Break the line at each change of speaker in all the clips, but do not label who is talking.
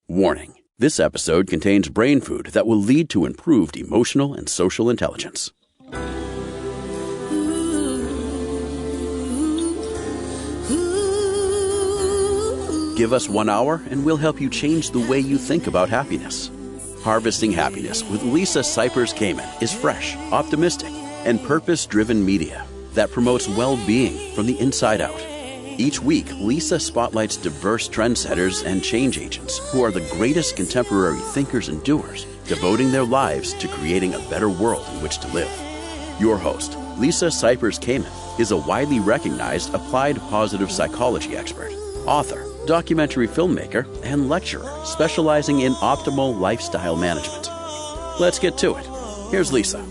Warning. This episode contains brain food that will lead to improved emotional and social intelligence. Give us 1 hour and we'll help you change the way you think about happiness. Harvesting Happiness with Lisa Cypers-Kamen is fresh, optimistic, and purpose-driven media that promotes well-being from the inside out. Each week, Lisa spotlights diverse trendsetters and change agents who are the greatest contemporary thinkers and doers, devoting their lives to creating a better world in which to live. Your host, Lisa Cypers-Kamen, is a widely recognized applied positive psychology expert, author, documentary filmmaker, and lecturer specializing in optimal lifestyle management. Let's get to it. Here's Lisa.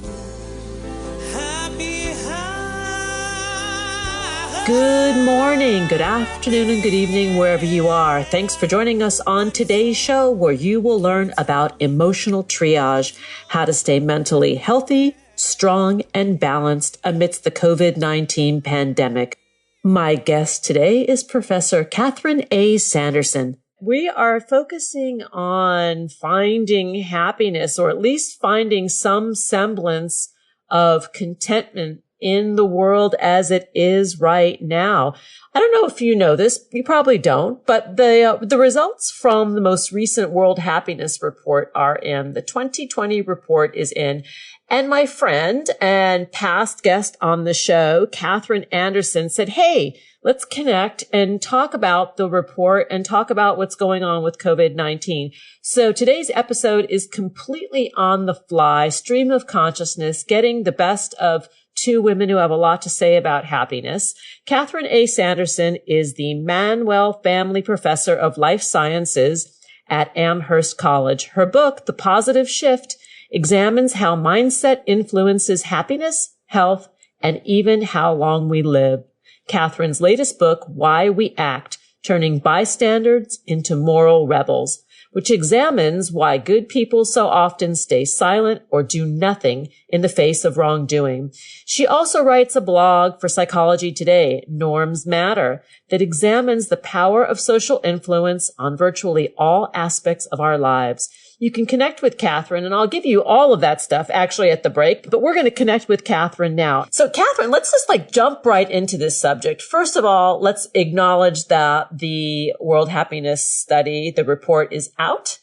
Good morning, good afternoon, and good evening, wherever you are. Thanks for joining us on today's show, where you will learn about emotional triage, how to stay mentally healthy, strong, and balanced amidst the COVID-19 pandemic. My guest today is Professor Catherine A. Sanderson. We are focusing on finding happiness, or at least finding some semblance of contentment in the world as it is right now. I don't know if you know this, you probably don't, but the results from the most recent World Happiness Report are in. The 2020 report is in. And my friend and past guest on the show, Catherine Anderson, said, hey, let's connect and talk about the report and talk about what's going on with COVID-19. So today's episode is completely on the fly, stream of consciousness, getting the best of two women who have a lot to say about happiness. Catherine A. Sanderson is the Manuel Family Professor of Life Sciences at Amherst College. Her book, The Positive Shift, examines how mindset influences happiness, health, and even how long we live. Catherine's latest book, Why We Act, Turning Bystanders into Moral Rebels, which examines why good people so often stay silent or do nothing in the face of wrongdoing. She also writes a blog for Psychology Today, Norms Matter, that examines the power of social influence on virtually all aspects of our lives. You can connect with Catherine, and I'll give you all of that stuff actually at the break, but we're going to connect with Catherine now. So Catherine, let's just jump right into this subject. First of all, let's acknowledge that the World Happiness Study, the report, is out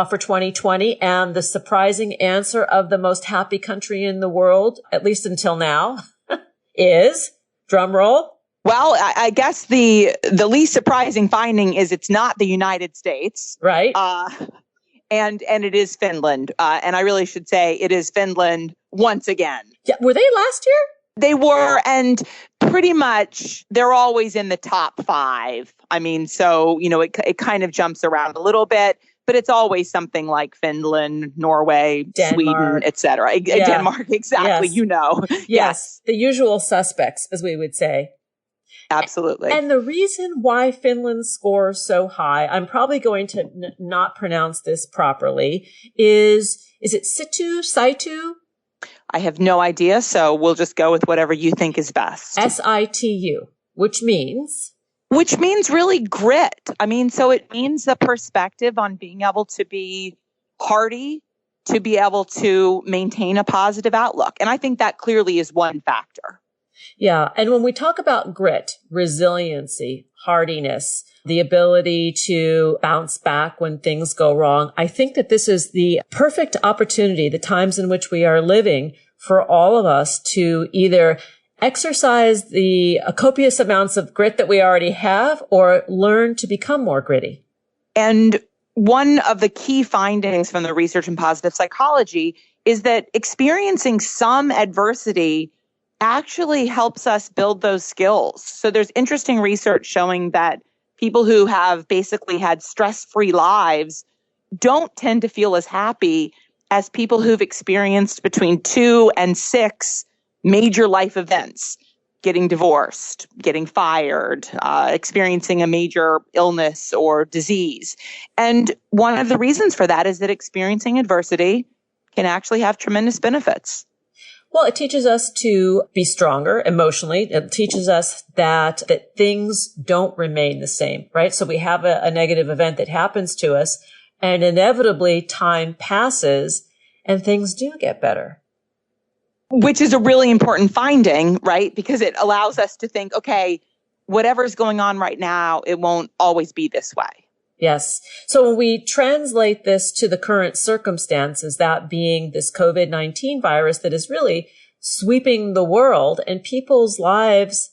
for 2020, and the surprising answer of the most happy country in the world, at least until now, is, drum roll.
Well, I guess the least surprising finding is it's not the United States.
Right.
And it is Finland. And I really should say it is Finland once again.
Yeah, were they last year?
They were, and pretty much they're always in the top 5. I mean, so, it kind of jumps around a little bit, but it's always something like Finland, Norway,
Denmark.
Sweden, etc.
Yeah.
Denmark, exactly.
Yes. Yes. The usual suspects, as we would say.
Absolutely.
And the reason why Finland scores so high, I'm probably going to not pronounce this properly, is it Saitu?
I have no idea, so we'll just go with whatever you think is best.
Situ, which means
really grit. I mean, so it means the perspective on being able to be hardy, to be able to maintain a positive outlook. And I think that clearly is one factor.
Yeah. And when we talk about grit, resiliency, hardiness, the ability to bounce back when things go wrong, I think that this is the perfect opportunity, the times in which we are living, for all of us to either exercise the copious amounts of grit that we already have or learn to become more gritty.
And one of the key findings from the research in positive psychology is that experiencing some adversity actually helps us build those skills. So there's interesting research showing that people who have basically had stress-free lives don't tend to feel as happy as people who've experienced between 2 and 6 major life events, getting divorced, getting fired, experiencing a major illness or disease. And one of the reasons for that is that experiencing adversity can actually have tremendous benefits.
Well, it teaches us to be stronger emotionally. It teaches us that things don't remain the same, right? So we have a negative event that happens to us, And inevitably time passes and things do get better.
Which is a really important finding, right? Because it allows us to think, okay, whatever's going on right now, it won't always be this way.
Yes. So when we translate this to the current circumstances, that being this COVID-19 virus that is really sweeping the world, and people's lives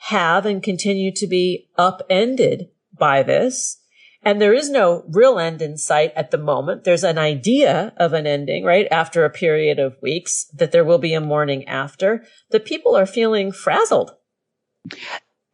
have and continue to be upended by this. And there is no real end in sight at the moment. There's an idea of an ending, right? After a period of weeks, that there will be a morning after. The people are feeling frazzled.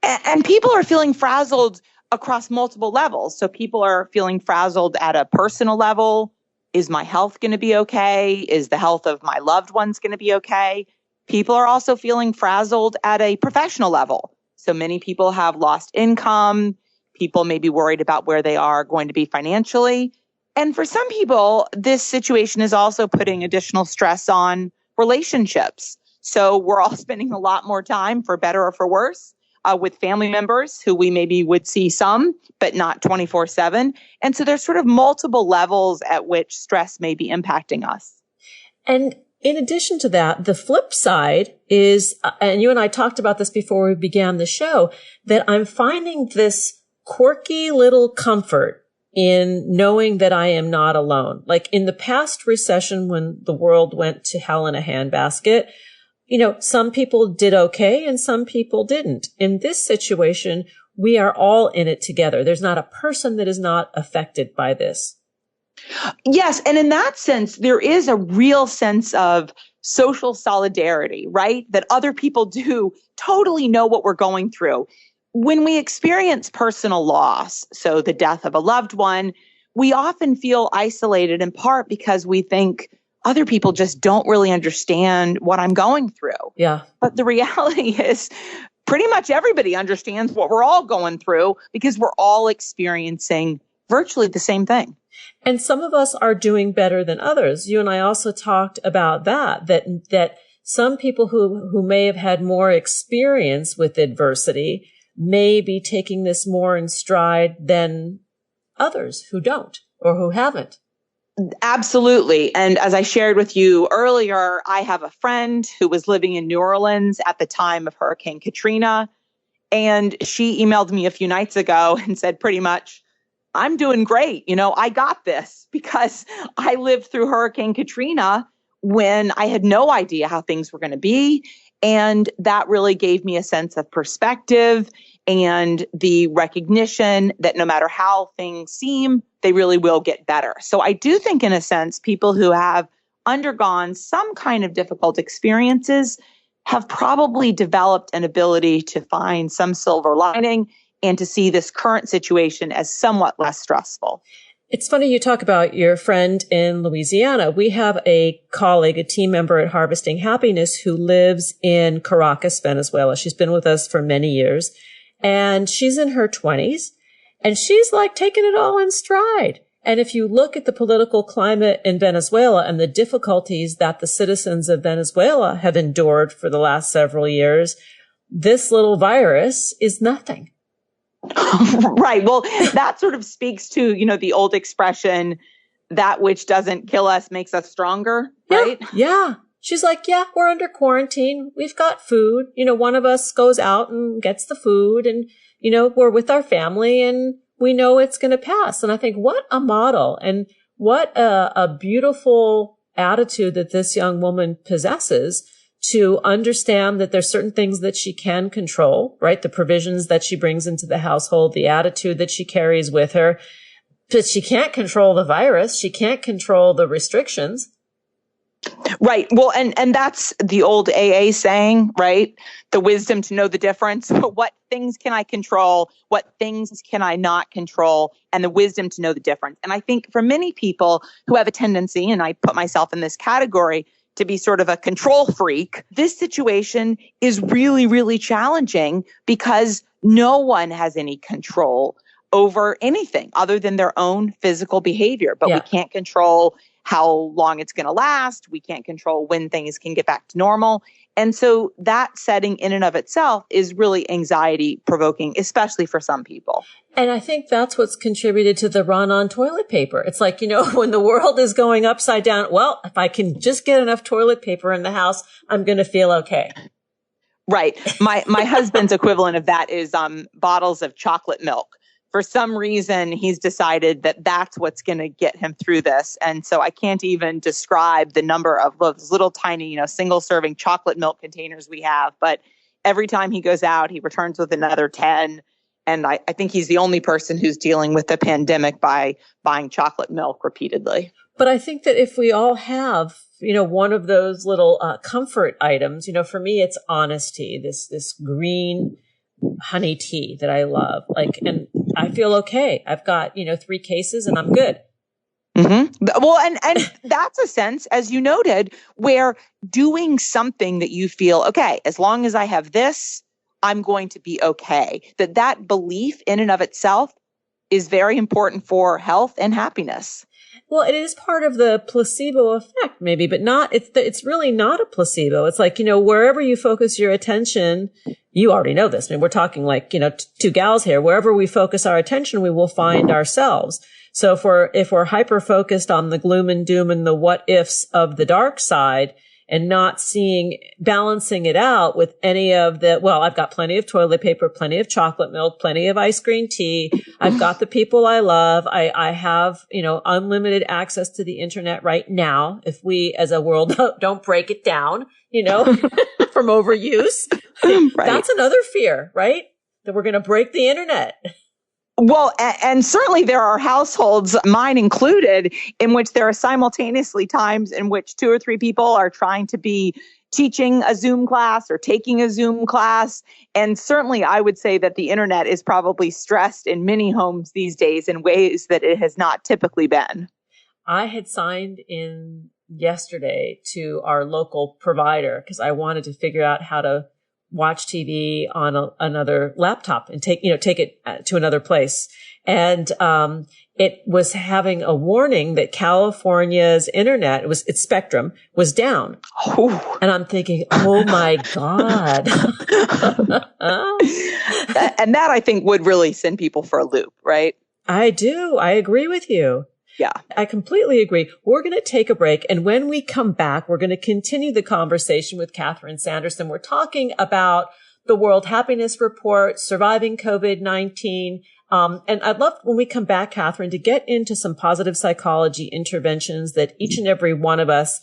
And people are feeling frazzled across multiple levels. So people are feeling frazzled at a personal level. Is my health going to be okay? Is the health of my loved ones going to be okay? People are also feeling frazzled at a professional level. So many people have lost income. People may be worried about where they are going to be financially. And for some people, this situation is also putting additional stress on relationships. So we're all spending a lot more time, for better or for worse, with family members who we maybe would see some, but not 24/7. And so there's sort of multiple levels at which stress may be impacting us.
And in addition to that, the flip side is, and you and I talked about this before we began the show, that I'm finding this quirky little comfort in knowing that I am not alone. Like in the past recession, when the world went to hell in a handbasket, some people did okay and some people didn't. In this situation, we are all in it together. There's not a person that is not affected by this.
Yes. And in that sense, there is a real sense of social solidarity, right? That other people do totally know what we're going through. When we experience personal loss, so the death of a loved one, we often feel isolated in part because we think other people just don't really understand what I'm going through.
Yeah.
But the reality is pretty much everybody understands what we're all going through because we're all experiencing virtually the same thing.
And some of us are doing better than others. You and I also talked about that some people who may have had more experience with adversity may be taking this more in stride than others who don't or who haven't.
Absolutely. And as I shared with you earlier, I have a friend who was living in New Orleans at the time of Hurricane Katrina. And she emailed me a few nights ago and said pretty much, I'm doing great. I got this because I lived through Hurricane Katrina when I had no idea how things were going to be. And that really gave me a sense of perspective and the recognition that no matter how things seem, they really will get better. So I do think, in a sense, people who have undergone some kind of difficult experiences have probably developed an ability to find some silver lining and to see this current situation as somewhat less stressful.
It's funny you talk about your friend in Louisiana. We have a colleague, a team member at Harvesting Happiness who lives in Caracas, Venezuela. She's been with us for many years and she's in her 20s and she's like taking it all in stride. And if you look at the political climate in Venezuela and the difficulties that the citizens of Venezuela have endured for the last several years, this little virus is nothing.
Right. Well, that sort of speaks to, the old expression, that which doesn't kill us makes us stronger, right?
Yeah. She's like, yeah, we're under quarantine. We've got food. One of us goes out and gets the food and, we're with our family and we know it's going to pass. And I think what a model and what a beautiful attitude that this young woman possesses to understand that there's certain things that she can control, right? The provisions that she brings into the household, the attitude that she carries with her. But she can't control the virus. She can't control the restrictions.
Right. Well, and that's the old AA saying, right? The wisdom to know the difference. What things can I control? What things can I not control? And the wisdom to know the difference. And I think for many people who have a tendency, and I put myself in this category, to be sort of a control freak, this situation is really, really challenging because no one has any control over anything other than their own physical behavior. But we can't control how long it's going to last. We can't control when things can get back to normal. And so that setting in and of itself is really anxiety provoking, especially for some people.
And I think that's what's contributed to the run on toilet paper. It's like, when the world is going upside down, well, if I can just get enough toilet paper in the house, I'm going to feel okay.
Right. My husband's equivalent of that is bottles of chocolate milk. For some reason, he's decided that that's what's going to get him through this. And so I can't even describe the number of those little tiny, single serving chocolate milk containers we have. But every time he goes out, he returns with another 10. And I think he's the only person who's dealing with the pandemic by buying chocolate milk repeatedly.
But I think that if we all have, one of those little comfort items, for me, it's honesty, this green honey tea that I love. And I feel okay. I've got, 3 cases and I'm good.
Mm-hmm. Well, and that's a sense, as you noted, where doing something that you feel, okay, as long as I have this, I'm going to be okay. That belief in and of itself is very important for health and happiness.
Well, it is part of the placebo effect, maybe, but it's really not a placebo. It's like, wherever you focus your attention, you already know this. I mean, we're talking like, 2 gals here, wherever we focus our attention, we will find ourselves. So if we're hyper focused on the gloom and doom and the what ifs of the dark side and not balancing it out with any of I've got plenty of toilet paper, plenty of chocolate milk, plenty of ice cream tea. I've got the people I love. I have, unlimited access to the internet right now. If we as a world don't break it down, from overuse, right. That's another fear, right? That we're going to break the internet.
Well, and certainly there are households, mine included, in which there are simultaneously times in which 2 or 3 people are trying to be teaching a Zoom class or taking a Zoom class. And certainly I would say that the internet is probably stressed in many homes these days in ways that it has not typically been.
I had signed in yesterday to our local provider because I wanted to figure out how to watch TV on another laptop and take it to another place. And it was having a warning that California's internet, its spectrum was down.
Oh.
And I'm thinking, oh my God.
And that I think would really send people for a loop, right?
I do. I agree with you.
Yeah,
I completely agree. We're going to take a break. And when we come back, we're going to continue the conversation with Catherine Sanderson. We're talking about the World Happiness Report, surviving COVID-19. And I'd love when we come back, Catherine, to get into some positive psychology interventions that each and every one of us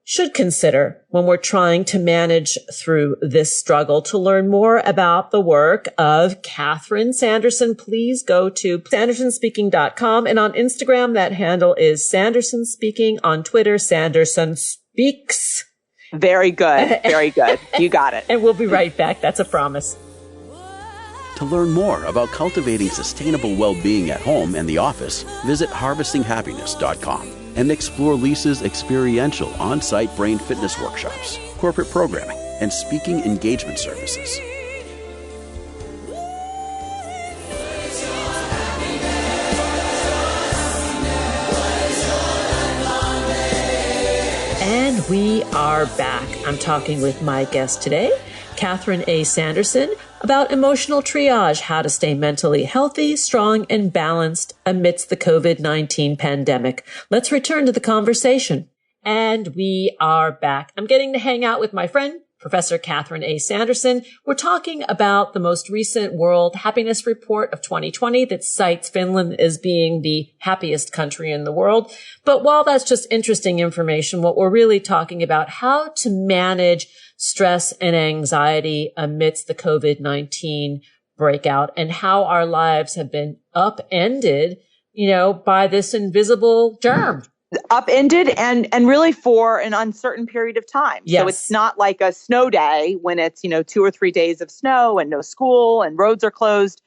should consider when we're trying to manage through this struggle. To learn more about the work of Catherine Sanderson, please go to sandersonspeaking.com. And on Instagram, that handle is Sanderson Speaking. On Twitter, Sanderson Speaks.
Very good. Very good. You got it.
And we'll be right back. That's a promise.
To learn more about cultivating sustainable well-being at home and the office, visit harvestinghappiness.com. and explore Lisa's experiential on-site brain fitness workshops, corporate programming, and speaking engagement services.
And we are back. I'm talking with my guest today, Catherine A. Sanderson, about emotional triage, how to stay mentally healthy, strong, and balanced amidst the COVID-19 pandemic. Let's return to the conversation. And we are back. I'm getting to hang out with my friend, Professor Catherine A. Sanderson. We're talking about the most recent World Happiness Report of 2020 that cites Finland as being the happiest country in the world. But while that's just interesting information, what we're really talking about, how to manage stress and anxiety amidst the COVID-19 breakout and how our lives have been upended, by this invisible germ.
Upended and really for an uncertain period of time.
Yes.
So it's not like a snow day when it's, 2 or 3 days of snow and no school and roads are closed.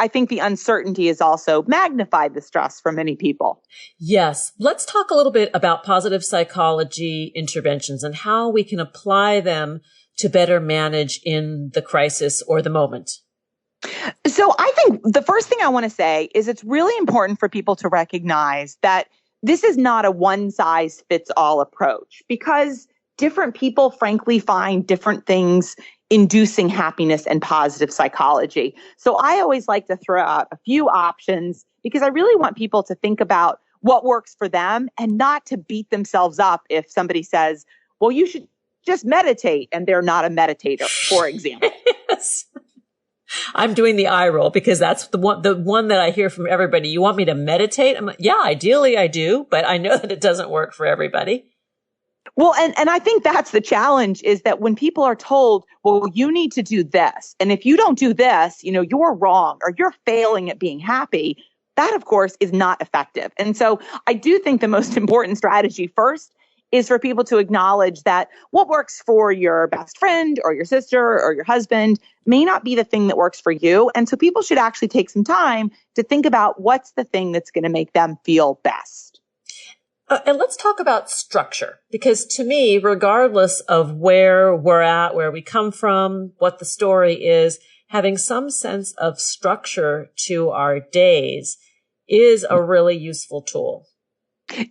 I think the uncertainty has also magnified the stress for many people.
Yes. Let's talk a little bit about positive psychology interventions and how we can apply them to better manage in the crisis or the moment.
So I think the first thing I want to say is it's really important for people to recognize that this is not a one-size-fits-all approach, because different people, frankly, find different things inducing happiness and positive psychology. So I always like to throw out a few options because I really want people to think about what works for them and not to beat themselves up if somebody says, well, you should just meditate and they're not a meditator, for example.
Yes. I'm doing the eye roll because that's the one that I hear from everybody. You want me to meditate? I'm like, yeah, ideally I do, but I know that it doesn't work for everybody.
Well, and I think that's the challenge is that when people are told, well, you need to do this. And if you don't do this, you're wrong or you're failing at being happy. That, of course, is not effective. And so I do think the most important strategy first is for people to acknowledge that what works for your best friend or your sister or your husband may not be the thing that works for you. And so people should actually take some time to think about what's the thing that's going to make them feel best.
And let's talk about structure, because to me, regardless of where we're at, where we come from, what the story is, having some sense of structure to our days is a really useful tool.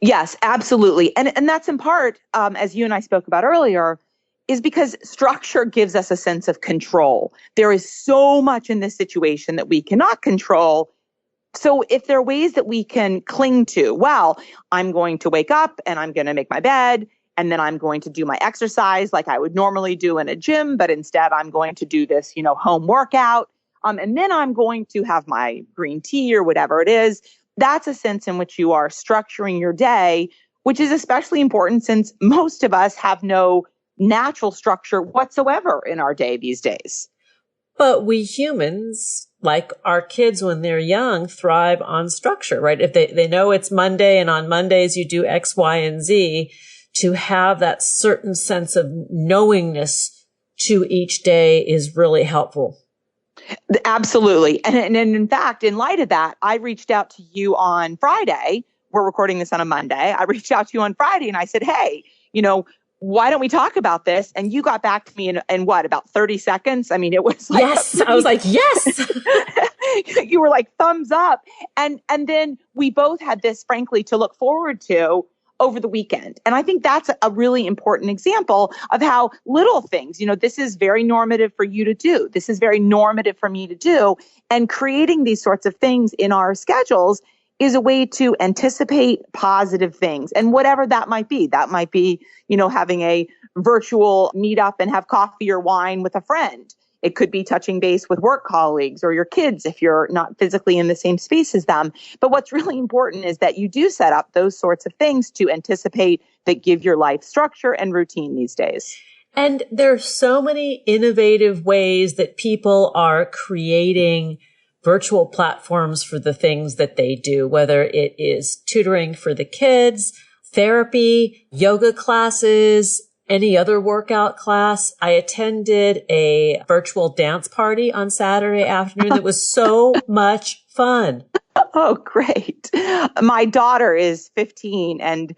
Yes, absolutely. And that's in part, as you and I spoke about earlier, is because structure gives us a sense of control. There is so much in this situation that we cannot control. So if there are ways that we can cling to, well, I'm going to wake up and I'm going to make my bed and then I'm going to do my exercise like I would normally do in a gym, but instead I'm going to do this, home workout. And then I'm going to have my green tea or whatever it is. That's a sense in which you are structuring your day, which is especially important since most of us have no natural structure whatsoever in our day these days.
But we humans, like our kids when they're young, thrive on structure, right? If they know it's Monday and on Mondays you do X, Y, and Z, to have that certain sense of knowingness to each day is really helpful.
Absolutely. And in fact, in light of that, I reached out to you on Friday. We're recording this on a Monday. I reached out to you on Friday and I said, hey, why don't we talk about this? And you got back to me in what, about 30 seconds? I mean, it was like,
yes, I was like, yes.
You were like thumbs up. And then we both had this, frankly, to look forward to over the weekend. And I think that's a really important example of how little things, this is very normative for you to do. This is very normative for me to do. And creating these sorts of things in our schedules is a way to anticipate positive things. And whatever that might be, having a virtual meetup and have coffee or wine with a friend. It could be touching base with work colleagues or your kids if you're not physically in the same space as them. But what's really important is that you do set up those sorts of things to anticipate that give your life structure and routine these days.
And there's so many innovative ways that people are creating virtual platforms for the things that they do, whether it is tutoring for the kids, therapy, yoga classes, any other workout class. I attended a virtual dance party on Saturday afternoon that was so much fun.
Oh, great. My daughter is 15 and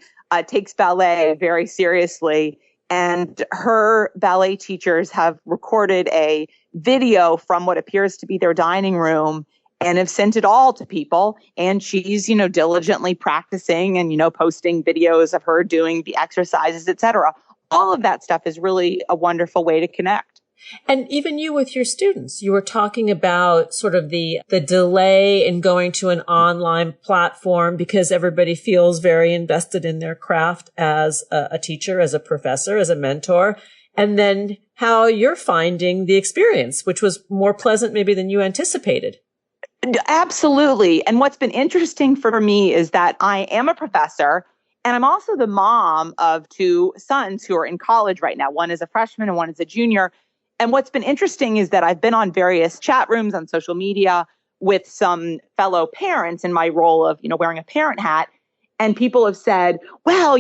takes ballet very seriously. And her ballet teachers have recorded a video from what appears to be their dining room and have sent it all to people. And she's, diligently practicing and, posting videos of her doing the exercises, et cetera. All of that stuff is really a wonderful way to connect.
And even you with your students, you were talking about sort of the delay in going to an online platform because everybody feels very invested in their craft as a teacher, as a professor, as a mentor. And then how you're finding the experience, which was more pleasant maybe than you anticipated.
Absolutely. And what's been interesting for me is that I am a professor and I'm also the mom of two sons who are in college right now. One is a freshman and one is a junior. And what's been interesting is that I've been on various chat rooms on social media with some fellow parents in my role of, wearing a parent hat. And people have said, well,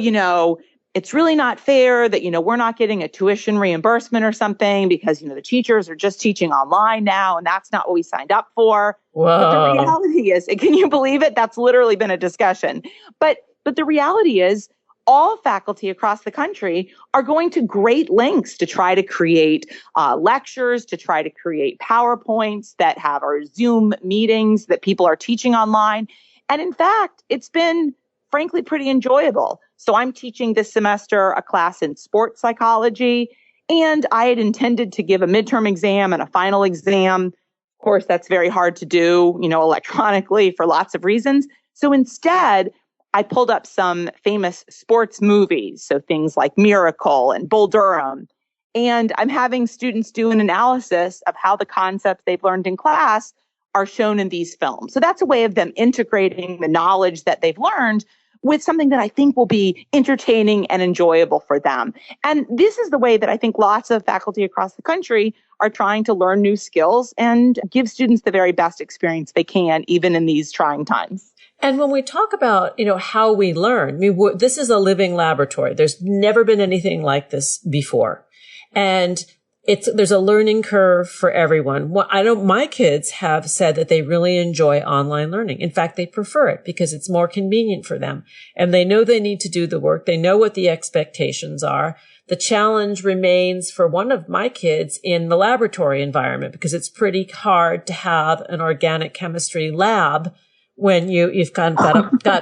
it's really not fair that, we're not getting a tuition reimbursement or something because, the teachers are just teaching online now. And that's not what we signed up for.
Whoa.
But the reality is, can you believe it? That's literally been a discussion. But the reality is all faculty across the country are going to great lengths to try to create lectures, to try to create PowerPoints that have our Zoom meetings that people are teaching online. And in fact, it's been frankly pretty enjoyable. So I'm teaching this semester a class in sports psychology, and I had intended to give a midterm exam and a final exam. Of course, that's very hard to do, electronically for lots of reasons. So instead, I pulled up some famous sports movies, so things like Miracle and Bull Durham. And I'm having students do an analysis of how the concepts they've learned in class are shown in these films. So that's a way of them integrating the knowledge that they've learned with something that I think will be entertaining and enjoyable for them. And this is the way that I think lots of faculty across the country are trying to learn new skills and give students the very best experience they can, even in these trying times.
And when we talk about, how we learn, this is a living laboratory. There's never been anything like this before. And there's a learning curve for everyone. My kids have said that they really enjoy online learning. In fact, they prefer it because it's more convenient for them. And they know they need to do the work. They know what the expectations are. The challenge remains for one of my kids in the laboratory environment because it's pretty hard to have an organic chemistry lab when you've got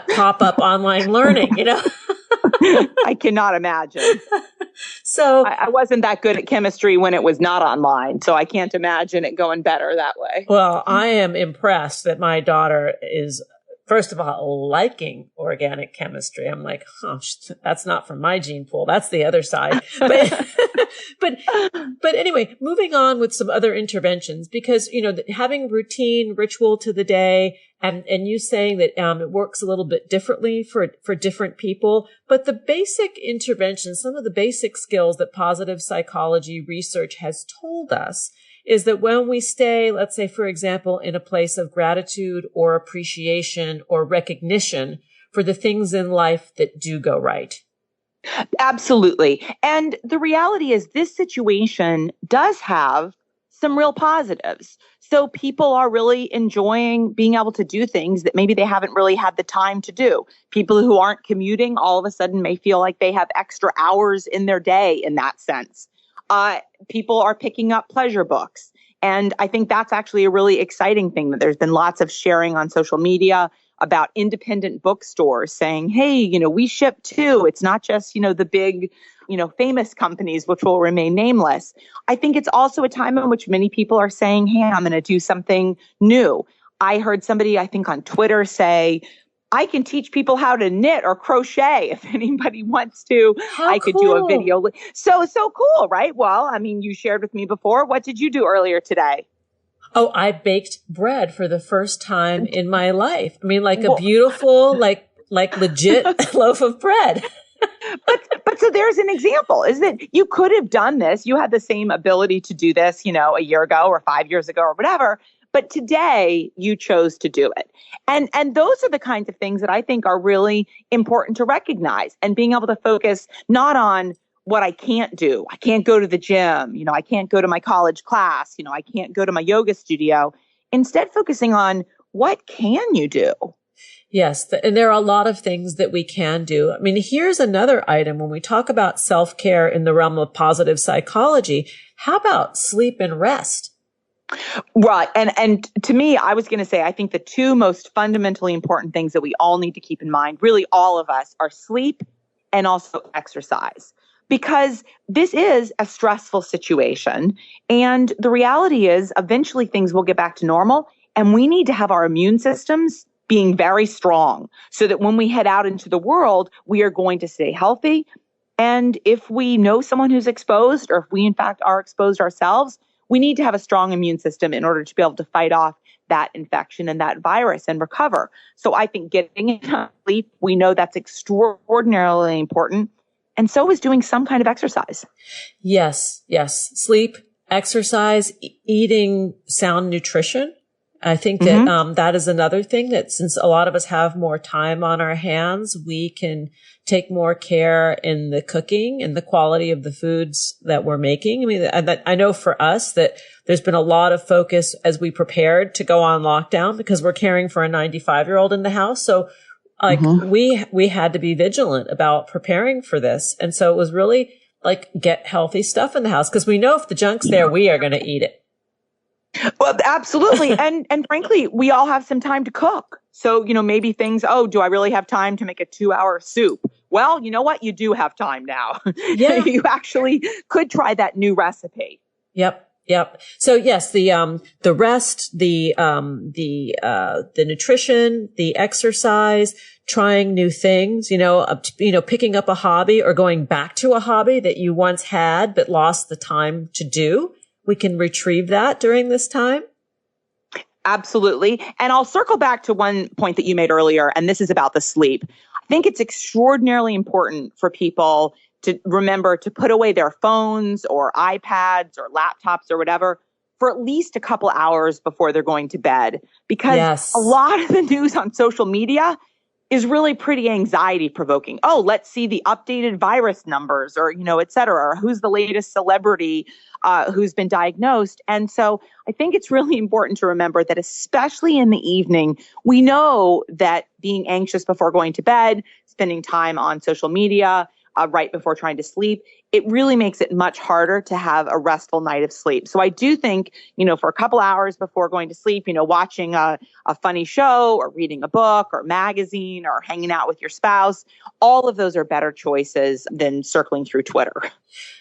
pop-up online learning,
I cannot imagine.
So
I wasn't that good at chemistry when it was not online, so I can't imagine it going better that way.
Well, I am impressed that my daughter is, first of all, liking organic chemistry. I'm like, that's not from my gene pool. That's the other side. But anyway, moving on with some other interventions, because, having routine ritual to the day and you saying that it works a little bit differently for different people. But the basic interventions, some of the basic skills that positive psychology research has told us is that when we stay, let's say, for example, in a place of gratitude or appreciation or recognition for the things in life that do go right.
Absolutely. And the reality is this situation does have some real positives. So people are really enjoying being able to do things that maybe they haven't really had the time to do. People who aren't commuting all of a sudden may feel like they have extra hours in their day in that sense. People are picking up pleasure books. And I think that's actually a really exciting thing that there's been lots of sharing on social media about independent bookstores saying, hey, we ship too. It's not just, the big, famous companies, which will remain nameless. I think it's also a time in which many people are saying, hey, I'm going to do something new. I heard somebody, I think on Twitter say, I can teach people how to knit or crochet if anybody wants to.
How
could
cool.
do a video. So cool, right? Well, you shared with me before. What did you do earlier today?
Oh, I baked bread for the first time in my life. Like a beautiful, like legit loaf of bread.
But so there's an example, is that you could have done this. You had the same ability to do this, a year ago or 5 years ago or whatever. But today you chose to do it. And those are the kinds of things that I think are really important to recognize, and being able to focus not on what I can't do. I can't go to the gym. I can't go to my college class. I can't go to my yoga studio. Instead, focusing on what can you do?
Yes. And there are a lot of things that we can do. Here's another item. When we talk about self-care in the realm of positive psychology, how about sleep and rest?
Right. And to me, I was going to say, I think the two most fundamentally important things that we all need to keep in mind, really all of us, are sleep and also exercise. Because this is a stressful situation. And the reality is eventually things will get back to normal. And we need to have our immune systems being very strong so that when we head out into the world, we are going to stay healthy. And if we know someone who's exposed, or if we in fact are exposed ourselves, we need to have a strong immune system in order to be able to fight off that infection and that virus and recover. So I think getting enough sleep, we know that's extraordinarily important. And so is doing some kind of exercise.
Yes. Sleep, exercise, eating sound nutrition. I think that that is another thing that, since a lot of us have more time on our hands, we can take more care in the cooking and the quality of the foods that we're making. I know for us that there's been a lot of focus as we prepared to go on lockdown because we're caring for a 95-year-old in the house. So we had to be vigilant about preparing for this. And so it was really get healthy stuff in the house, because we know if the junk's there, we are going to eat it.
Well, absolutely. And frankly, we all have some time to cook. So, maybe things, do I really have time to make a 2-hour soup? Well, you know what? You do have time now.
Yeah.
You actually could try that new recipe.
Yep. So yes, the rest, the nutrition, the exercise, trying new things, picking up a hobby or going back to a hobby that you once had but lost the time to do. We can retrieve that during this time.
Absolutely. And I'll circle back to one point that you made earlier, and this is about the sleep. I think it's extraordinarily important for people to remember to put away their phones or iPads or laptops or whatever for at least a couple hours before they're going to bed. Because a lot of the news on social media is really pretty anxiety provoking. Oh, let's see the updated virus numbers or, et cetera, or who's the latest celebrity who's been diagnosed. And so I think it's really important to remember that especially in the evening, we know that being anxious before going to bed, spending time on social media, right before trying to sleep, it really makes it much harder to have a restful night of sleep. So I do think, for a couple hours before going to sleep, watching a funny show or reading a book or magazine or hanging out with your spouse, all of those are better choices than circling through Twitter.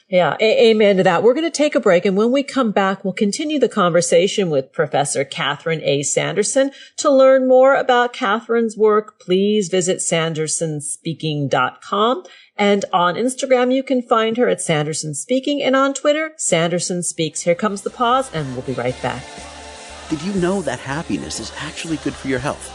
Yeah, amen to that. We're going to take a break, and when we come back, we'll continue the conversation with Professor Catherine A. Sanderson. To learn more about Catherine's work, please visit sandersonspeaking.com. And on Instagram, you can find her at Sanderson Speaking, and on Twitter, Sanderson Speaks. Here comes the pause, and we'll be right back.
Did you know that happiness is actually good for your health?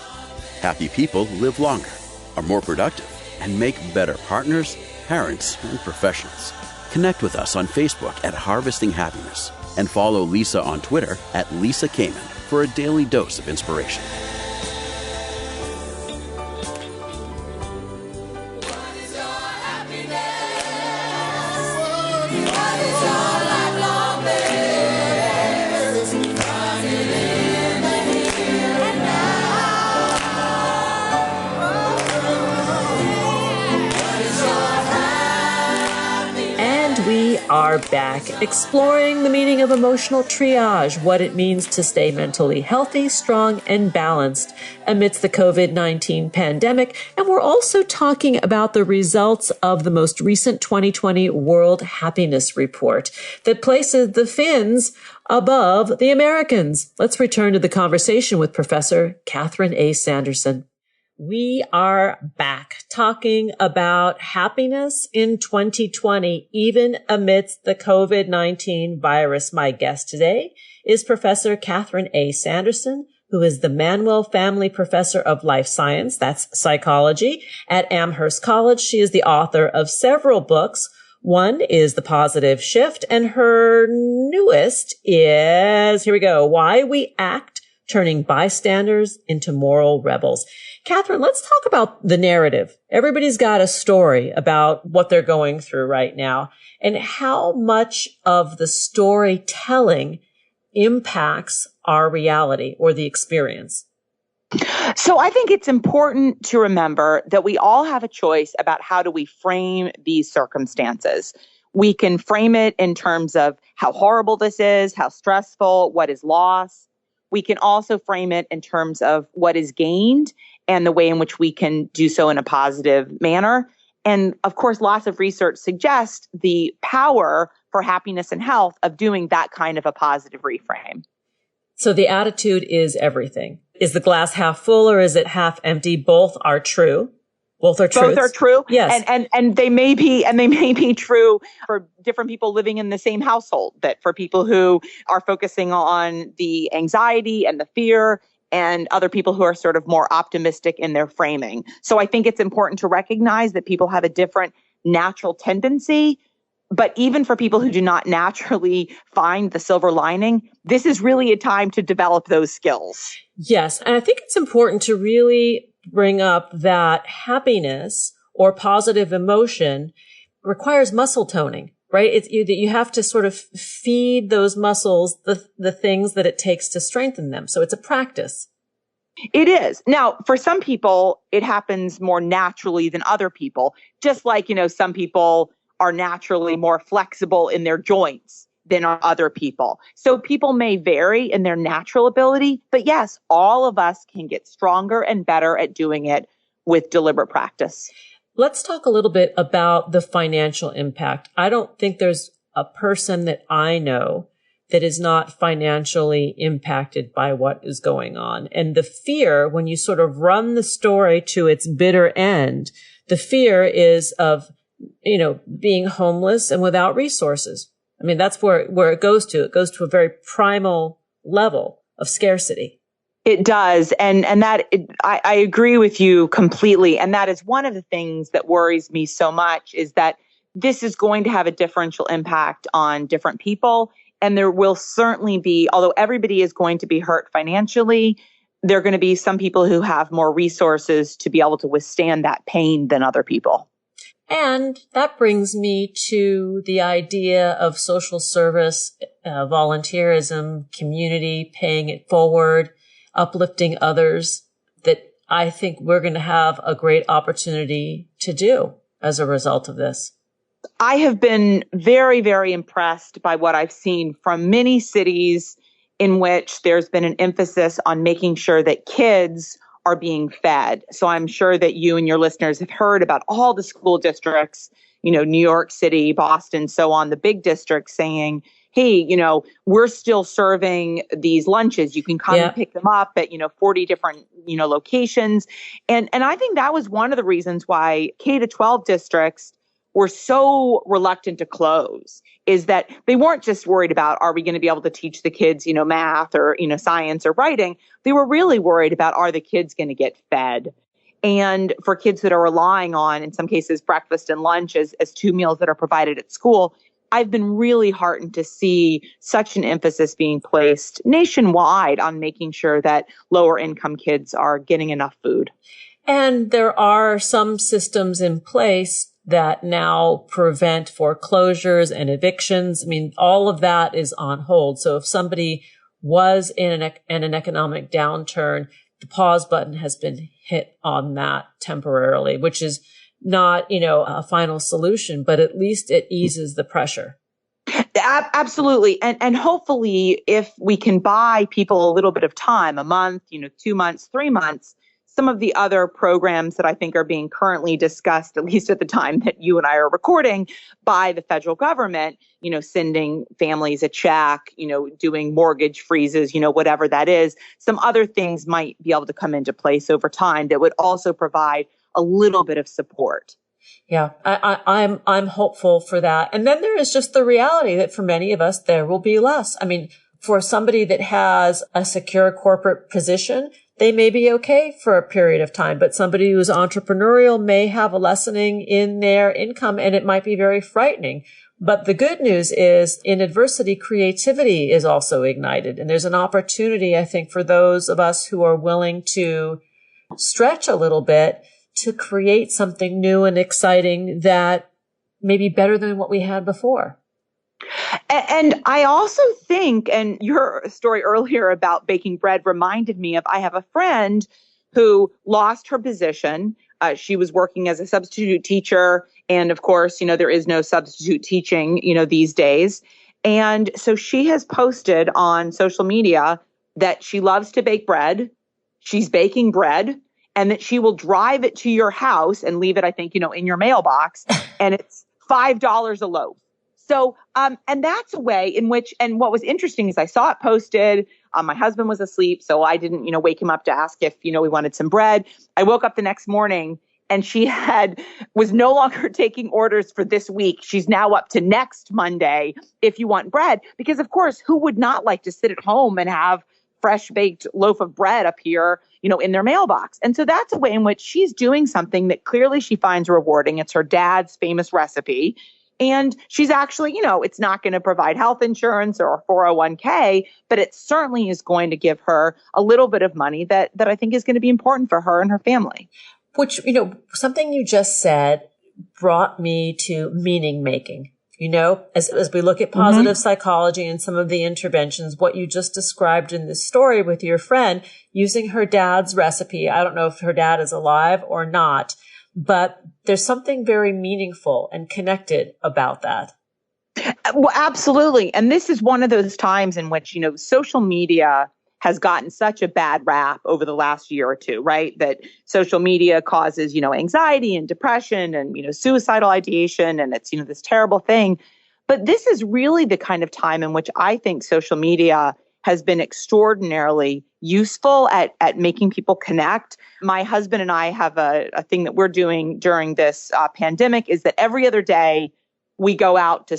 Happy people live longer, are more productive, and make better partners, parents, and professionals. Connect with us on Facebook at Harvesting Happiness and follow Lisa on Twitter at Lisa Kamen for a daily dose of inspiration.
We are back exploring the meaning of emotional triage, what it means to stay mentally healthy, strong, and balanced amidst the COVID-19 pandemic. And we're also talking about the results of the most recent 2020 World Happiness Report that places the Finns above the Americans. Let's return to the conversation with Professor Catherine A. Sanderson. We are back talking about happiness in 2020, even amidst the COVID-19 virus. My guest today is Professor Catherine A. Sanderson, who is the Manuel Family Professor of Life Science, that's psychology, at Amherst College. She is the author of several books. One is The Positive Shift, and her newest is, here we go, Why We Act, Turning Bystanders into Moral Rebels. Catherine, let's talk about the narrative. Everybody's got a story about what they're going through right now, and how much of the storytelling impacts our reality or the experience.
So I think it's important to remember that we all have a choice about how do we frame these circumstances. We can frame it in terms of how horrible this is, how stressful, what is lost. We can also frame it in terms of what is gained and the way in which we can do so in a positive manner. And of course, lots of research suggests the power for happiness and health of doing that kind of a positive reframe.
So the attitude is everything. Is the glass half full or is it half empty? Both are true. Both are true.
Both are true.
Yes.
And they may be true for different people living in the same household, that for people who are focusing on the anxiety and the fear, and other people who are sort of more optimistic in their framing. So I think it's important to recognize that people have a different natural tendency. But even for people who do not naturally find the silver lining, this is really a time to develop those skills.
Yes. And I think it's important to really bring up that happiness or positive emotion requires muscle toning, right? You have to sort of feed those muscles the things that it takes to strengthen them. So it's a practice.
It is. Now, for some people, it happens more naturally than other people. Just like, some people are naturally more flexible in their joints than other people. So people may vary in their natural ability, but yes, all of us can get stronger and better at doing it with deliberate practice.
Let's talk a little bit about the financial impact. I don't think there's a person that I know that is not financially impacted by what is going on. And the fear, when you sort of run the story to its bitter end, the fear is of, being homeless and without resources. I mean, that's where it goes to. It goes to a very primal level of scarcity.
It does. And I agree with you completely. And that is one of the things that worries me so much, is that this is going to have a differential impact on different people. And there will certainly be, although everybody is going to be hurt financially, there are going to be some people who have more resources to be able to withstand that pain than other people.
And that brings me to the idea of social service, volunteerism, community, paying it forward, uplifting others, that I think we're going to have a great opportunity to do as a result of this.
I have been very, very impressed by what I've seen from many cities in which there's been an emphasis on making sure that kids are being fed. So I'm sure that you and your listeners have heard about all the school districts, New York City, Boston, so on, the big districts saying, hey, we're still serving these lunches. You can come and pick them up at, 40 different, locations. And I think that was one of the reasons why K-12 districts were so reluctant to close, is that they weren't just worried about, are we going to be able to teach the kids, math or, science or writing? They were really worried about, are the kids going to get fed? And for kids that are relying on, in some cases, breakfast and lunch as two meals that are provided at school, I've been really heartened to see such an emphasis being placed nationwide on making sure that lower income kids are getting enough food.
And there are some systems in place that now prevent foreclosures and evictions. I mean, all of that is on hold. So if somebody was in an economic downturn, the pause button has been hit on that temporarily, which is not, a final solution, but at least it eases the pressure.
Absolutely. And hopefully, if we can buy people a little bit of time, a month, 2 months, 3 months, some of the other programs that I think are being currently discussed, at least at the time that you and I are recording, by the federal government, sending families a check, doing mortgage freezes, whatever that is, some other things might be able to come into place over time that would also provide a little bit of support.
Yeah, I'm hopeful for that. And then there is just the reality that for many of us, there will be less. I mean, for somebody that has a secure corporate position, they may be okay for a period of time, but somebody who's entrepreneurial may have a lessening in their income, and it might be very frightening. But the good news is, in adversity, creativity is also ignited. And there's an opportunity, I think, for those of us who are willing to stretch a little bit to create something new and exciting that may be better than what we had before.
And I also think, and your story earlier about baking bread reminded me of, I have a friend who lost her position. She was working as a substitute teacher. And of course, there is no substitute teaching, these days. And so she has posted on social media that she loves to bake bread. She's baking bread, and that she will drive it to your house and leave it, I think, in your mailbox. And it's $5 a loaf. So, and that's a way in which, and what was interesting is I saw it posted. My husband was asleep, so I didn't, wake him up to ask if, we wanted some bread. I woke up the next morning and she was no longer taking orders for this week. She's now up to next Monday if you want bread, because of course, who would not like to sit at home and have fresh baked loaf of bread up here, in their mailbox? And so that's a way in which she's doing something that clearly she finds rewarding. It's her dad's famous recipe. And she's actually, it's not going to provide health insurance or a 401k, but it certainly is going to give her a little bit of money that I think is going to be important for her and her family.
Which, something you just said brought me to meaning making. As we look at positive psychology and some of the interventions, what you just described in this story with your friend using her dad's recipe. I don't know if her dad is alive or not, but there's something very meaningful and connected about that.
Well, absolutely. And this is one of those times in which, social media has gotten such a bad rap over the last year or two, right? That social media causes, anxiety and depression and, suicidal ideation. And it's, this terrible thing. But this is really the kind of time in which I think social media has been extraordinarily useful at making people connect. My husband and I have a thing that we're doing during this pandemic is that every other day we go out to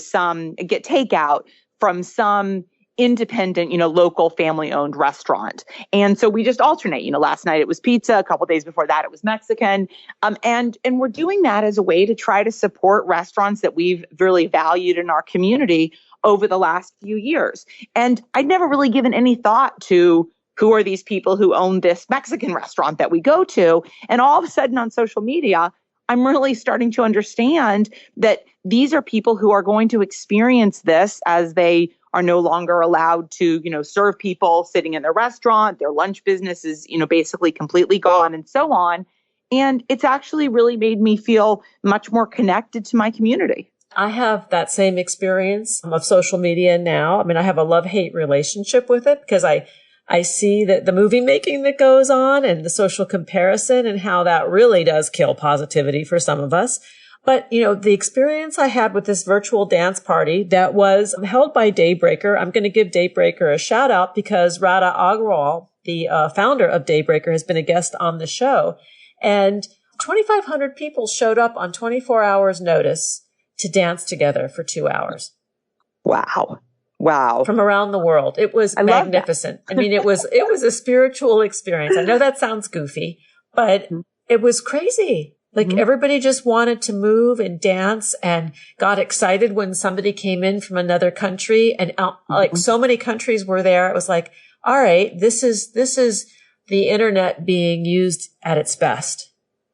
get takeout from some independent, local family-owned restaurant. And so we just alternate. Last night it was pizza. A couple of days before that it was Mexican. And we're doing that as a way to try to support restaurants that we've really valued in our community over the last few years. And I'd never really given any thought to who are these people who own this Mexican restaurant that we go to. And all of a sudden on social media, I'm really starting to understand that these are people who are going to experience this as they are no longer allowed to, serve people sitting in their restaurant. Their lunch business is, basically completely gone and so on. And it's actually really made me feel much more connected to my community.
I have that same experience of social media now. I mean, I have a love-hate relationship with it because I see that the movie making that goes on and the social comparison and how that really does kill positivity for some of us. But, the experience I had with this virtual dance party that was held by Daybreaker, I'm going to give Daybreaker a shout out because Radha Agrawal, the founder of Daybreaker, has been a guest on the show. And 2,500 people showed up on 24 hours notice to dance together for 2 hours.
Wow.
From around the world. It was magnificent. I mean, it was a spiritual experience. I know that sounds goofy, but it was crazy. Like everybody just wanted to move and dance and got excited when somebody came in from another country and like so many countries were there. It was like, all right, this is the internet being used at its best.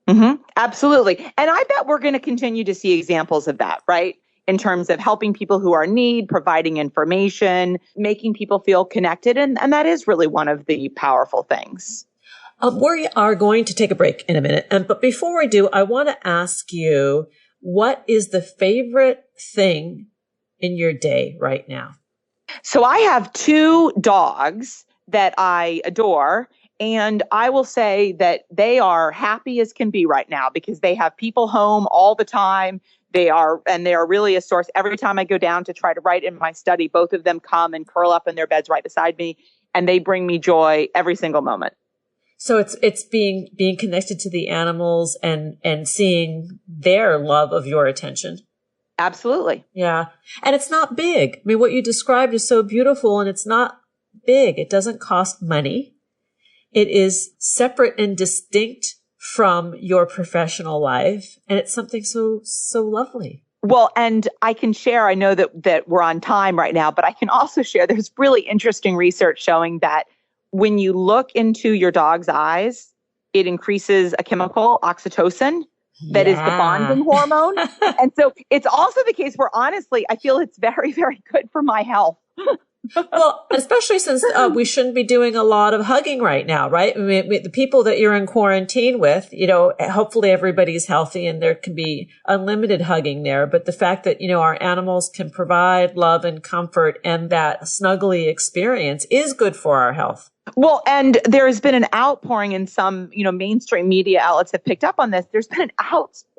Mm-hmm. Absolutely. And I bet we're going to continue to see examples of that, right? In terms of helping people who are in need, providing information, making people feel connected. And that is really one of the powerful things.
We are going to take a break in a minute. But before we do, I want to ask you, what is the favorite thing in your day right now?
So I have 2 dogs that I adore. And I will say that they are happy as can be right now because they have people home all the time. They are really a source. Every time I go down to try to write in my study, both of them come and curl up in their beds right beside me, and they bring me joy every single moment.
So it's being connected to the animals and seeing their love of your attention.
Absolutely.
Yeah. And it's not big. I mean, what you described is so beautiful and it's not big. It doesn't cost money. It is separate and distinct from your professional life. And it's something so lovely.
Well, and I can share, I know that we're on time right now, but I can also share there's really interesting research showing that when you look into your dog's eyes, it increases a chemical, oxytocin, that is the bonding hormone. And so it's also the case where honestly, I feel it's very, very good for my health.
Well, especially since we shouldn't be doing a lot of hugging right now, right? I mean, the people that you're in quarantine with, hopefully everybody's healthy and there can be unlimited hugging there. But the fact that, our animals can provide love and comfort and that snuggly experience is good for our health.
Well, and there has been an outpouring in some, mainstream media outlets have picked up on this. There's been an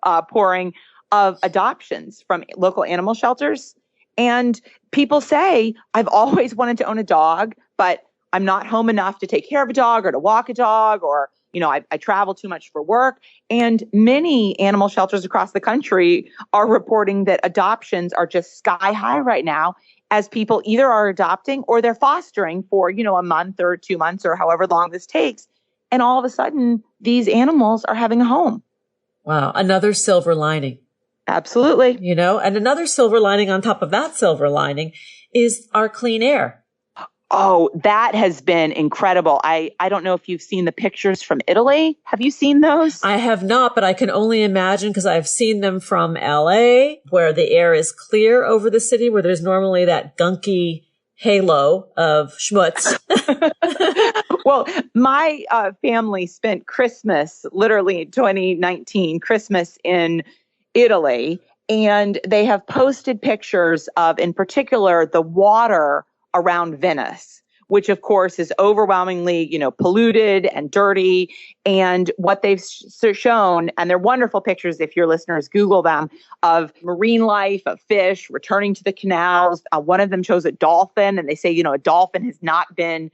outpouring of adoptions from local animal shelters. And people say, I've always wanted to own a dog, but I'm not home enough to take care of a dog or to walk a dog, or, I travel too much for work. And many animal shelters across the country are reporting that adoptions are just sky high right now as people either are adopting or they're fostering for, a month or 2 months or however long this takes. And all of a sudden, these animals are having a home.
Wow. Another silver lining.
Absolutely.
And another silver lining on top of that silver lining is our clean air.
Oh, that has been incredible. I don't know if you've seen the pictures from Italy. Have you seen those?
I have not, but I can only imagine because I've seen them from LA where the air is clear over the city where there's normally that gunky halo of schmutz.
Well, my family spent Christmas, literally 2019 Christmas in Italy. And they have posted pictures of, in particular, the water around Venice, which of course is overwhelmingly, polluted and dirty. And what they've shown, and they're wonderful pictures if your listeners Google them, of marine life, of fish returning to the canals. One of them shows a dolphin, and they say, a dolphin has not been,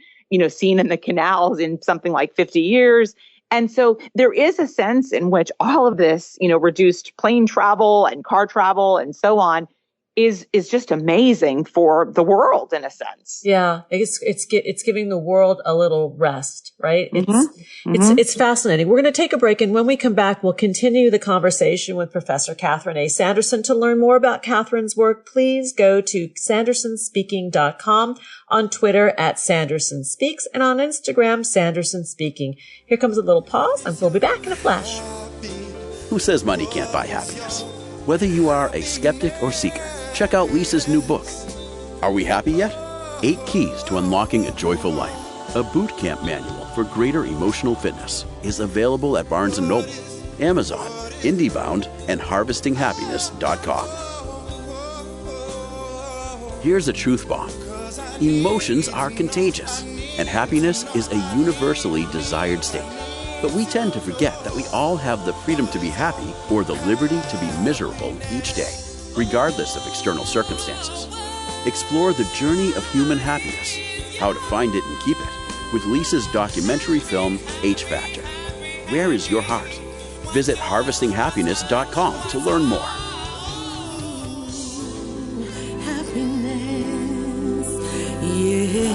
seen in the canals in something like 50 years. And so there is a sense in which all of this, reduced plane travel and car travel and so on is just amazing for the world in a sense.
Yeah, it's giving the world a little rest, right? It's fascinating. We're going to take a break, and when we come back, we'll continue the conversation with Professor Catherine A. Sanderson. To learn more about Catherine's work, please go to sandersonspeaking.com, on Twitter at Sanderson Speaks, and on Instagram, Sanderson Speaking. Here comes a little pause, and we'll be back in a flash.
Who says money can't buy happiness? Whether you are a skeptic or seeker, check out Lisa's new book. Are we happy yet? 8 Keys to Unlocking a Joyful Life. A boot camp manual for greater emotional fitness is available at Barnes & Noble, Amazon, IndieBound, and HarvestingHappiness.com. Here's a truth bomb. Emotions are contagious, and happiness is a universally desired state. But we tend to forget that we all have the freedom to be happy or the liberty to be miserable each day, regardless of external circumstances. Explore the journey of human happiness, how to find it and keep it, with Lisa's documentary film, H Factor. Where is your heart? Visit HarvestingHappiness.com to learn more.
Happiness, yeah.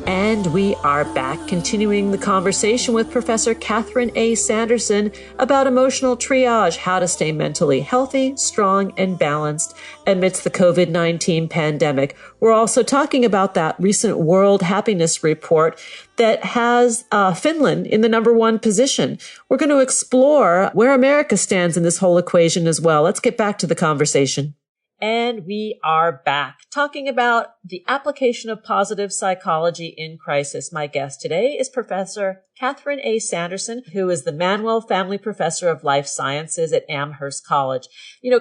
And we are back, continuing the conversation with Professor Catherine A. Sanderson about emotional triage, how to stay mentally healthy, strong, and balanced amidst the COVID-19 pandemic. We're also talking about that recent World Happiness Report that has Finland in the #1 position. We're going to explore where America stands in this whole equation as well. Let's get back to the conversation. And we are back talking about the application of positive psychology in crisis. My guest today is Professor Catherine A. Sanderson, who is the Manuel Family Professor of Life Sciences at Amherst College.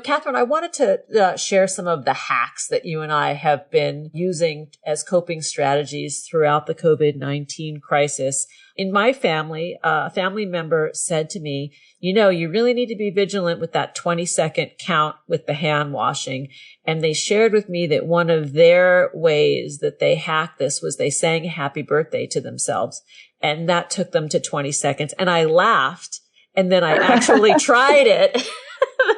Catherine, I wanted to share some of the hacks that you and I have been using as coping strategies throughout the COVID-19 crisis. In my family, a family member said to me, you really need to be vigilant with that 20-second count with the hand washing. And they shared with me that one of their ways that they hacked this was they sang happy birthday to themselves. And that took them to 20 seconds. And I laughed. And then I actually tried it.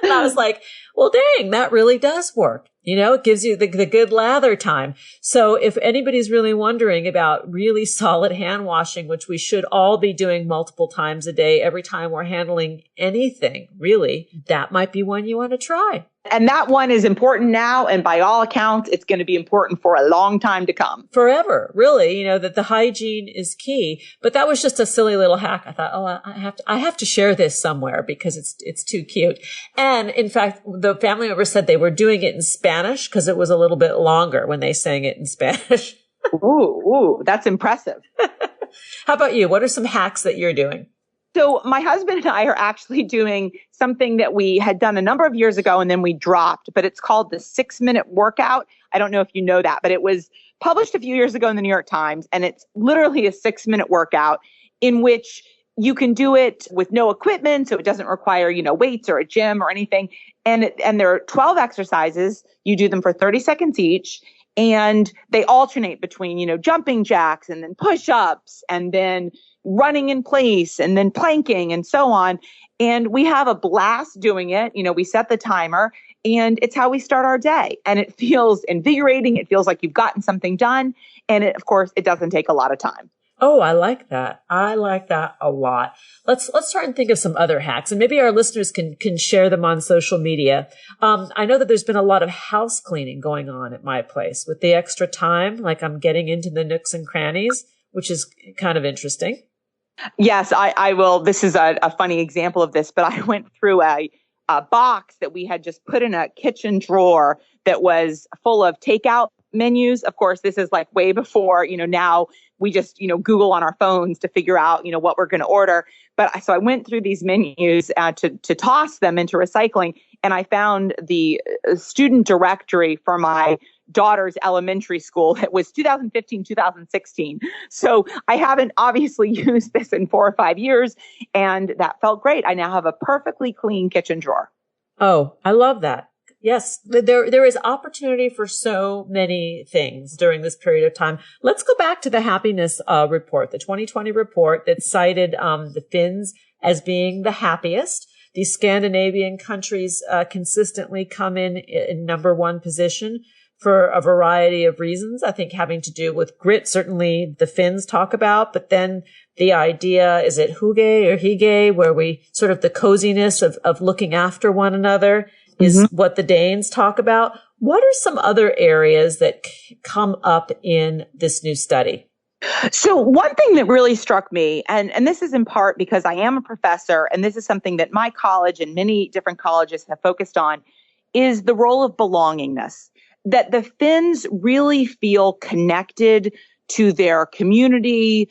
And I was like, well, dang, that really does work. It gives you the good lather time. So if anybody's really wondering about really solid hand washing, which we should all be doing multiple times a day, every time we're handling anything, really, that might be one you want to try.
And that one is important now. And by all accounts, it's going to be important for a long time to come.
Forever, really, that the hygiene is key. But that was just a silly little hack. I thought, I have to share this somewhere because it's too cute. And in fact, the family member said they were doing it in Spanish because it was a little bit longer when they sang it in Spanish.
Ooh, that's impressive.
How about you? What are some hacks that you're doing?
So my husband and I are actually doing something that we had done a number of years ago and then we dropped, but it's called the 6-minute workout. I don't know if you know that, but it was published a few years ago in the New York Times, and it's literally a 6-minute workout in which you can do it with no equipment. So it doesn't require, weights or a gym or anything. And there are 12 exercises. You do them for 30 seconds each. And they alternate between, jumping jacks and then push-ups and then running in place and then planking and so on. And we have a blast doing it. We set the timer and it's how we start our day. And it feels invigorating. It feels like you've gotten something done. And of course, it doesn't take a lot of time.
Oh, I like that. I like that a lot. Let's try and think of some other hacks, and maybe our listeners can share them on social media. I know that there's been a lot of house cleaning going on at my place with the extra time. Like I'm getting into the nooks and crannies, which is kind of interesting.
Yes, I will. This is a funny example of this, but I went through a box that we had just put in a kitchen drawer that was full of takeout menus. Of course, this is like way before, now we just, Google on our phones to figure out, what we're going to order. So I went through these menus to toss them into recycling, and I found the student directory for my daughter's elementary school. It was 2015, 2016. So I haven't obviously used this in 4 or 5 years, and that felt great. I now have a perfectly clean kitchen drawer.
Oh, I love that. Yes, there is opportunity for so many things during this period of time. Let's go back to the happiness report, the 2020 report that cited the Finns as being the happiest. These Scandinavian countries consistently come in number one position for a variety of reasons, I think having to do with grit, certainly the Finns talk about, but then the idea, is it hygge or hygge, where we sort of the coziness of looking after one another is what the Danes talk about. What are some other areas that come up in this new study?
So one thing that really struck me, and this is in part because I am a professor, and this is something that my college and many different colleges have focused on, is the role of belongingness. That the Finns really feel connected to their community,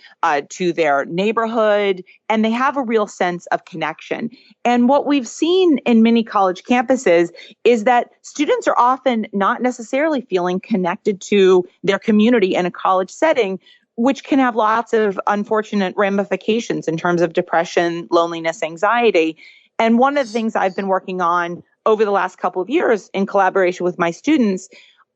to their neighborhood, and they have a real sense of connection. And what we've seen in many college campuses is that students are often not necessarily feeling connected to their community in a college setting, which can have lots of unfortunate ramifications in terms of depression, loneliness, anxiety. And one of the things I've been working on over the last couple of years in collaboration with my students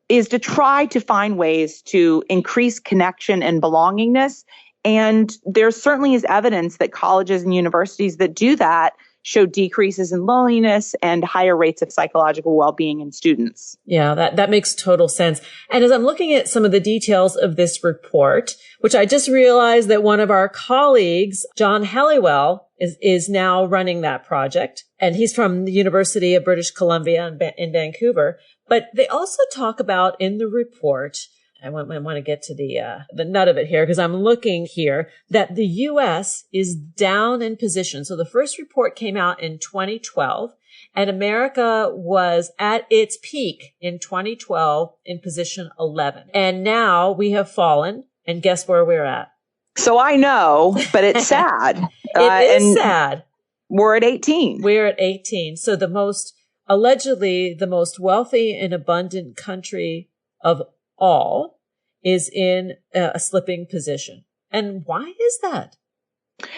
is to try to find ways to increase connection and belongingness. And there certainly is evidence that colleges and universities that do that show decreases in loneliness and higher rates of psychological well-being in students.
Yeah, that makes total sense. And as I'm looking at some of the details of this report, which I just realized that one of our colleagues, John Halliwell, is now running that project. And he's from the University of British Columbia in Vancouver. But they also talk about in the report, I want to get to the nut of it here because I'm looking here, that the U.S. is down in position. So the first report came out in 2012, and America was at its peak in 2012 in position 11. And now we have fallen, and guess where we're at?
So I know, but it's sad.
It is sad.
We're at 18.
We're at 18. So allegedly the most wealthy and abundant country of all is in a slipping position. And why is that?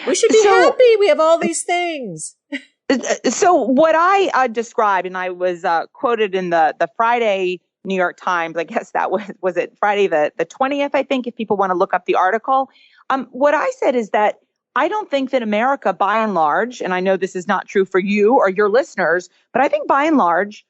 We should be happy. We have all these things.
So what I described, and I was quoted in the Friday New York Times, I guess that was it Friday the 20th, I think, if people want to look up the article. What I said is that I don't think that America, by and large, and I know this is not true for you or your listeners, but I think by and large,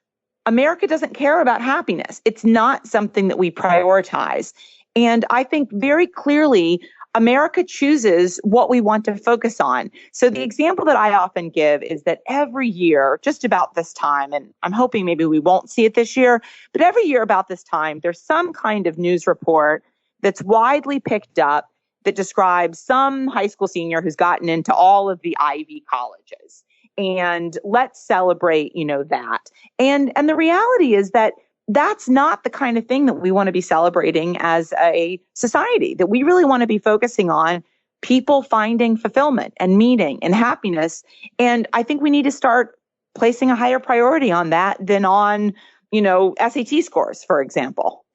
America doesn't care about happiness. It's not something that we prioritize. And I think very clearly, America chooses what we want to focus on. So the example that I often give is that every year, just about this time, and I'm hoping maybe we won't see it this year, but every year about this time, there's some kind of news report that's widely picked up that describes some high school senior who's gotten into all of the Ivy colleges. And let's celebrate, that. And the reality is that that's not the kind of thing that we want to be celebrating as a society, that we really want to be focusing on people finding fulfillment and meaning and happiness. And I think we need to start placing a higher priority on that than on, SAT scores, for example.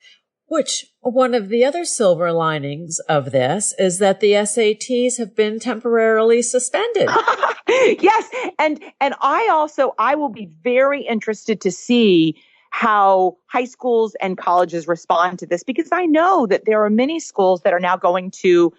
Which one of the other silver linings of this is that the SATs have been temporarily suspended.
Yes. And I will be very interested to see how high schools and colleges respond to this, because I know that there are many schools that are now going to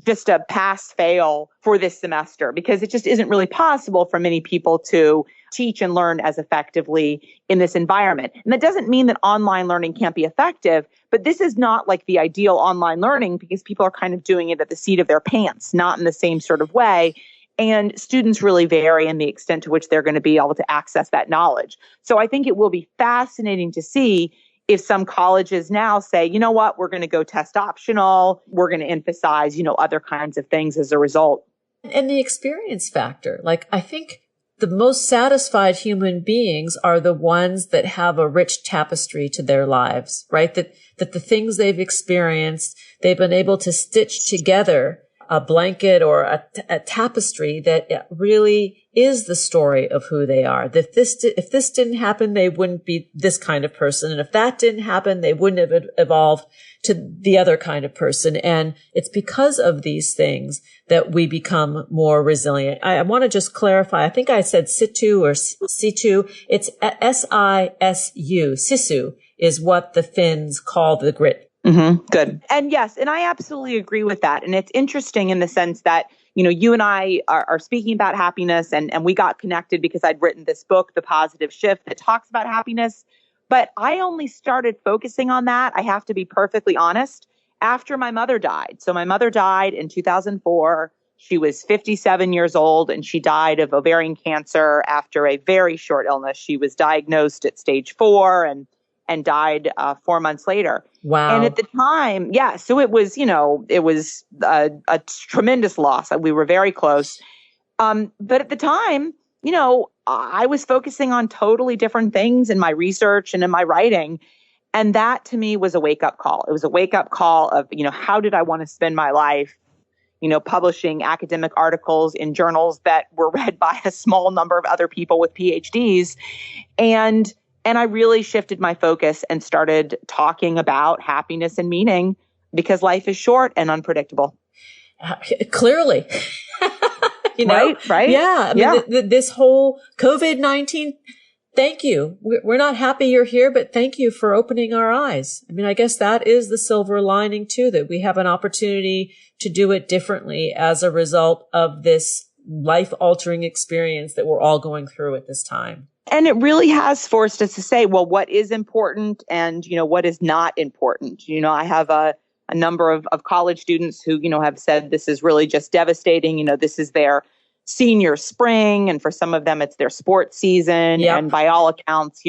just a pass fail for this semester, because it just isn't really possible for many people to teach and learn as effectively in this environment. And that doesn't mean that online learning can't be effective, but this is not like the ideal online learning, because people are kind of doing it at the seat of their pants, not in the same sort of way. And students really vary in the extent to which they're going to be able to access that knowledge. So I think it will be fascinating to see if some colleges now say, you know what, we're going to go test optional. We're going to emphasize, other kinds of things as a result.
And the experience factor. Like, I think the most satisfied human beings are the ones that have a rich tapestry to their lives, right? That the things they've experienced, they've been able to stitch together a blanket or a tapestry that really is the story of who they are. That if this didn't happen, they wouldn't be this kind of person. And if that didn't happen, they wouldn't have evolved to the other kind of person. And it's because of these things that we become more resilient. I want to just clarify. I think I said situ or situ. It's S-I-S-U. Sisu is what the Finns call the grit.
Mm-hmm. Good. And yes, and I absolutely agree with that. And it's interesting in the sense that, you and I are speaking about happiness and we got connected because I'd written this book, The Positive Shift, that talks about happiness. But I only started focusing on that, I have to be perfectly honest, after my mother died. So my mother died in 2004. She was 57 years old and she died of ovarian cancer after a very short illness. She was diagnosed at stage 4 and died 4 months later.
Wow.
And at the time, so it was, a tremendous loss. We were very close. But at the time, I was focusing on totally different things in my research and in my writing. And that to me was a wake-up call. It was a wake-up call of, how did I want to spend my life, publishing academic articles in journals that were read by a small number of other people with PhDs. And I really shifted my focus and started talking about happiness and meaning because life is short and unpredictable.
Clearly.
Right?
Yeah. I mean, this whole COVID-19, thank you. We're not happy you're here, but thank you for opening our eyes. I mean, I guess that is the silver lining too, that we have an opportunity to do it differently as a result of this life-altering experience that we're all going through at this time.
And it really has forced us to say, well, what is important and, what is not important? I have a number of college students who, have said this is really just devastating. This is their senior spring. And for some of them, it's their sports season. Yep. And by all accounts,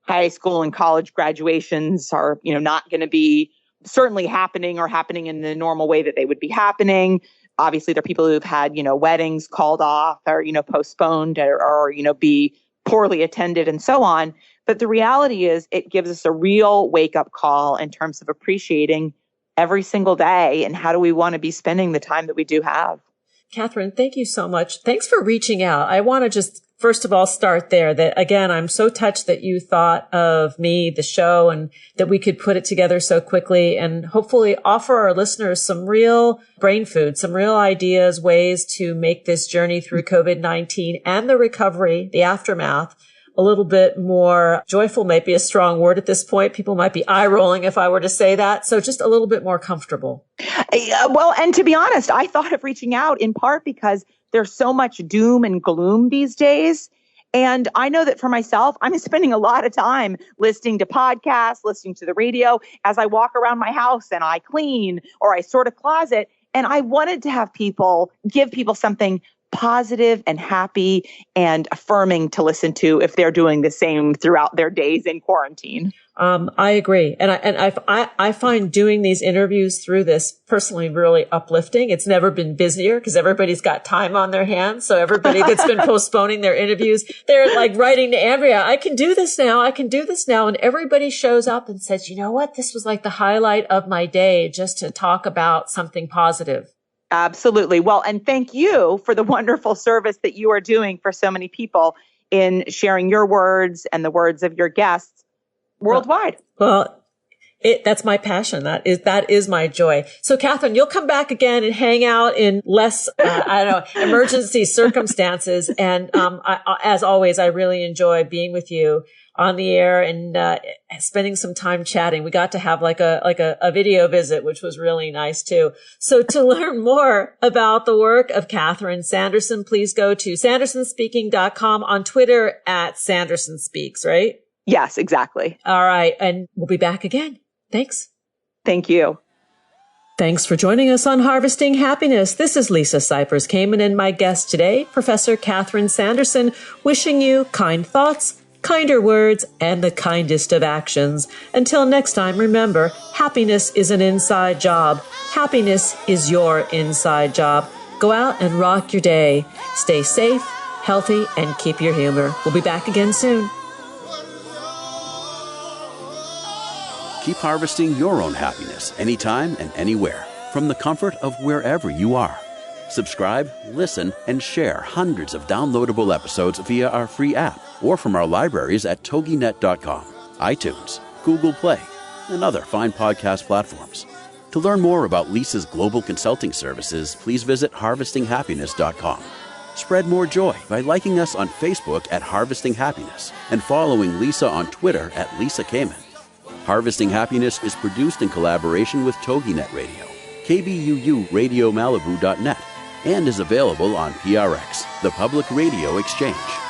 high school and college graduations are, not going to be certainly happening or happening in the normal way that they would be happening. Obviously, there are people who've had, weddings called off or, postponed or be poorly attended and so on. But the reality is it gives us a real wake-up call in terms of appreciating every single day and how do we want to be spending the time that we do have.
Catherine, thank you so much. Thanks for reaching out. I want to just, first of all, start there that, again, I'm so touched that you thought of me, the show, and that we could put it together so quickly and hopefully offer our listeners some real brain food, some real ideas, ways to make this journey through COVID-19 and the recovery, the aftermath, a little bit more joyful might be a strong word at this point. People might be eye rolling if I were to say that. So just a little bit more comfortable.
Well, and to be honest, I thought of reaching out in part because there's so much doom and gloom these days. And I know that for myself, I'm spending a lot of time listening to podcasts, listening to the radio as I walk around my house and I clean or I sort a closet. And I wanted to have give people something positive and happy and affirming to listen to if they're doing the same throughout their days in quarantine.
I agree. And I find doing these interviews through this personally really uplifting. It's never been busier because everybody's got time on their hands. So everybody that's been postponing their interviews, they're like writing to Andrea, I can do this now. I can do this now. And everybody shows up and says, you know what? This was like the highlight of my day just to talk about something positive.
Absolutely. Well, and thank you for the wonderful service that you are doing for so many people in sharing your words and the words of your guests worldwide.
Well, that's my passion. That is my joy. So, Catherine, you'll come back again and hang out in less, emergency circumstances. And as always, I really enjoy being with you on the air and spending some time chatting. We got to have like a video visit, which was really nice too. So to learn more about the work of Catherine Sanderson, please go to sandersonspeaking.com, on Twitter at Sanderson Speaks, right?
Yes, exactly.
All right. And we'll be back again. Thanks.
Thank you.
Thanks for joining us on Harvesting Happiness. This is Lisa Cypers-Kamen and my guest today, Professor Catherine Sanderson, wishing you kind thoughts, kinder words, and the kindest of actions. Until next time, remember, happiness is an inside job. Happiness is your inside job. Go out and rock your day. Stay safe, healthy, and keep your humor. We'll be back again soon.
Keep harvesting your own happiness anytime and anywhere from the comfort of wherever you are. Subscribe, listen, and share hundreds of downloadable episodes via our free app or from our libraries at toginet.com, iTunes, Google Play, and other fine podcast platforms. To learn more about Lisa's global consulting services, please visit harvestinghappiness.com. Spread more joy by liking us on Facebook at Harvesting Happiness and following Lisa on Twitter at Lisa Kamen. Harvesting Happiness is produced in collaboration with TogiNet Radio, KBUU Radio Malibu.net, and is available on PRX, the Public Radio Exchange.